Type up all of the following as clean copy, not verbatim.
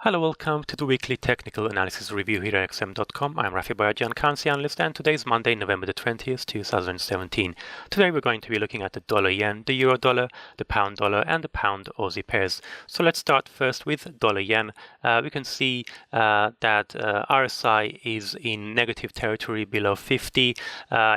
Hello, welcome to the weekly technical analysis review here at XM.com. I'm Rafi Boyajian, currency analyst, and today is Monday, November the 20th, 2017. Today we're going to be looking at the dollar yen, the euro dollar, the pound dollar, and the pound Aussie pairs. So let's start first with dollar yen. We can see that RSI is in negative territory below 50,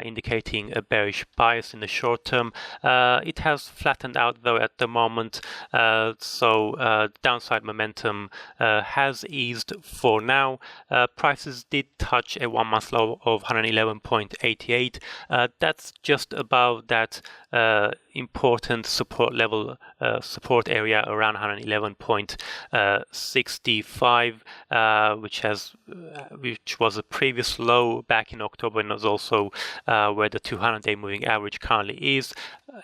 indicating a bearish bias in the short term. It has flattened out though at the moment, so downside momentum has eased for now. Prices did touch a 1-month low of 111.88. That's just above that important support level, support area around 111.65, which was a previous low back in October, and was also where the 200-day moving average currently is,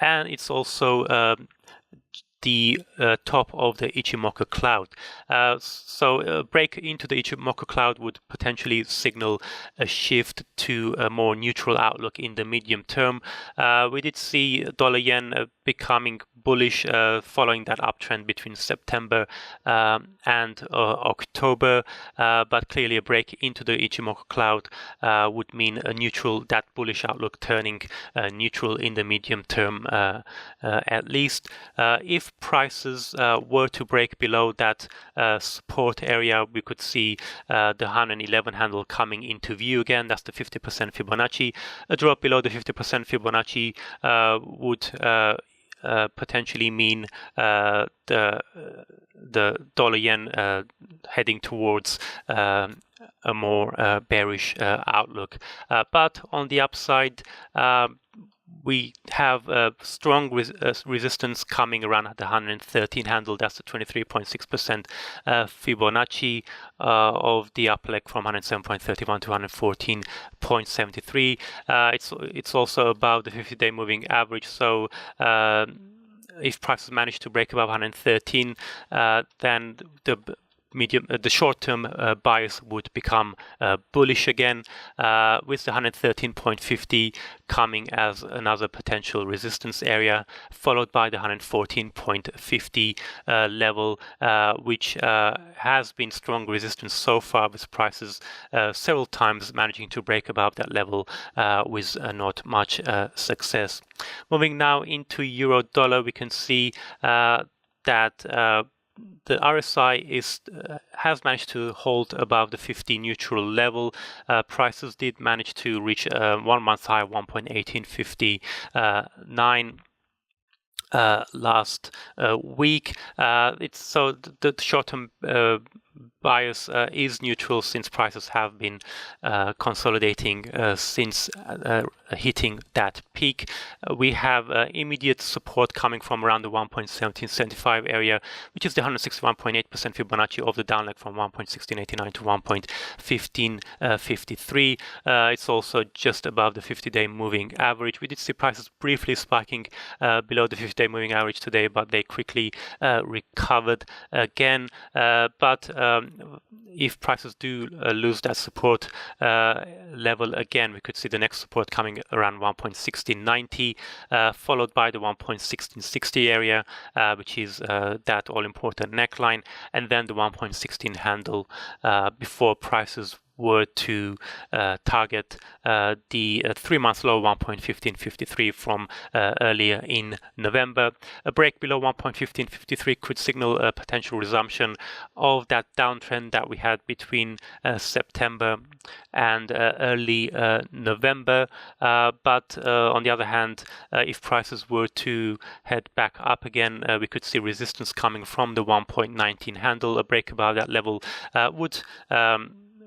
and it's also the top of the Ichimoku cloud. So a break into the Ichimoku cloud would potentially signal a shift to a more neutral outlook in the medium term. We did see dollar yen becoming bullish following that uptrend between September and October, but clearly a break into the Ichimoku cloud would mean a neutral, that bullish outlook turning neutral in the medium term at least. If prices were to break below that support area, we could see the 111 handle coming into view again. That's the 50% Fibonacci. A drop below the 50% Fibonacci would potentially mean the dollar yen heading towards a more bearish outlook. But on the upside, we have strong resistance coming around the 113 handle. That's the 23.6% Fibonacci of the upper leg from 107.31 to 114.73. It's also above the 50-day moving average. So if prices manage to break above 113, then the short-term bias would become bullish again, with the 113.50 coming as another potential resistance area, followed by the 114.50 level, which has been strong resistance so far, with prices several times managing to break above that level with not much success. Moving now into euro dollar, we can see that the RSI has managed to hold above the 50 neutral level. Prices did manage to reach 1-month high 1.1859 last week. So the short-term bias is neutral since prices have been consolidating since hitting that peak. We have immediate support coming from around the 1.1775 area, which is the 161.8% Fibonacci of the down leg from 1.1689 to 1.1553. It's also just above the 50-day moving average. We did see prices briefly spiking below the 50-day moving average today, but they quickly recovered again. But if prices do lose that support level again, we could see the next support coming around 1.1690, followed by the 1.1660 area, which is that all-important neckline, and then the 1.16 handle before prices were to target the 3-month low 1.1553 from earlier in November. A break below 1.1553 could signal a potential resumption of that downtrend that we had between September and early November. But on the other hand, if prices were to head back up again, we could see resistance coming from the 1.19 handle. A break above that level would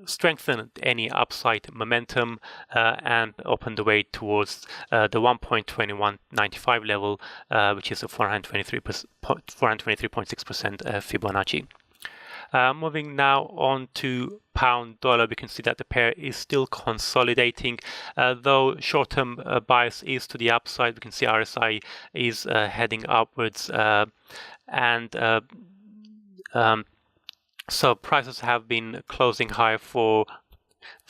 strengthen any upside momentum and open the way towards the 1.2195 level, which is a 423.6% Fibonacci. Moving now on to pound dollar, we can see that the pair is still consolidating, though short-term bias is to the upside. We can see RSI is heading upwards, so prices have been closing higher for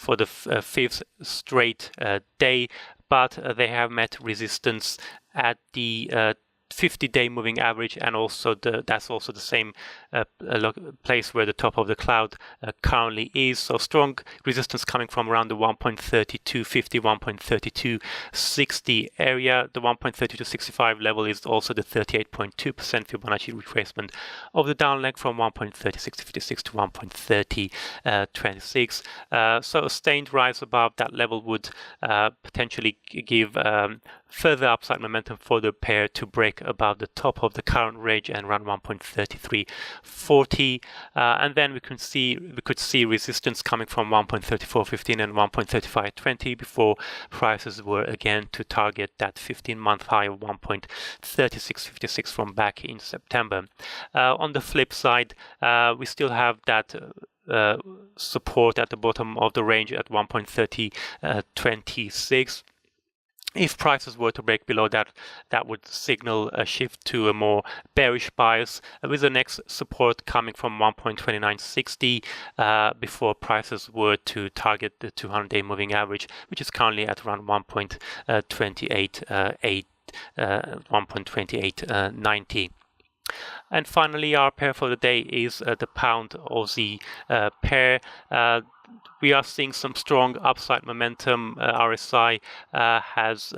the fifth straight day, but they have met resistance at the 50-day moving average, and also that's also the same place where the top of the cloud currently is. So strong resistance coming from around the 1.3250, 1.3260 area. The 1.3265 level is also the 38.2% Fibonacci retracement of the down leg from 1.3656 to 1.3026. So a sustained rise above that level would potentially give further upside momentum for the pair to break above the top of the current range and around 1.3340, and then we could see resistance coming from 1.3415 and 1.3520 before prices were again to target that 15-month high of 1.3656 from back in September. On the flip side, we still have that support at the bottom of the range at 1.3026. If prices were to break below that, that would signal a shift to a more bearish bias, with the next support coming from 1.2960 before prices were to target the 200-day moving average, which is currently at around 1.2890. And finally, our pair for the day is the Pound Aussie pair. We are seeing some strong upside momentum. RSI has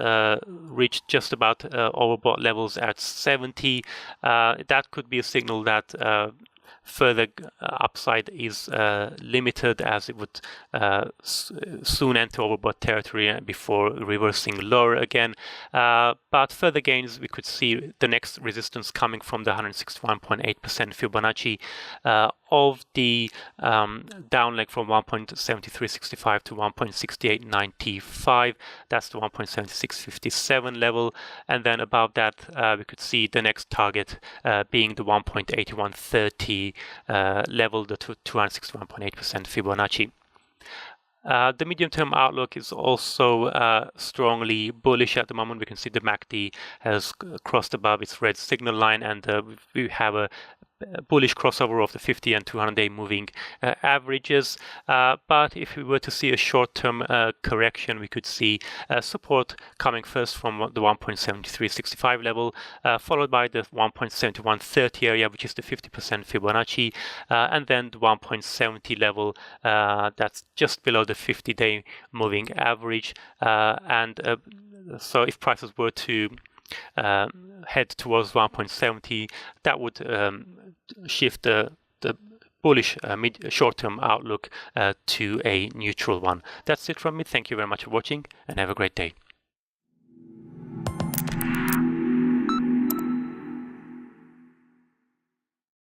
reached just about overbought levels at 70. That could be a signal that further upside is limited, as it would soon enter overbought territory before reversing lower again. But further gains, we could see the next resistance coming from the 161.8% Fibonacci of the down leg from 1.7365 to 1.6895. That's the 1.7657 level, and then above that we could see the next target being the 1.8130 level, the 261.8% Fibonacci. The medium-term outlook is also strongly bullish at the moment. We can see the MACD has crossed above its red signal line, and we have a bullish crossover of the 50 and 200-day moving averages. But if we were to see a short-term correction, we could see support coming first from the 1.7365 level, followed by the 1.7130 area, which is the 50% Fibonacci, and then the 1.70 level, that's just below the 50-day moving average. So if prices were to head towards 1.70, that would shift the bullish short-term outlook to a neutral one. That's it from me. Thank you very much for watching, and have a great day.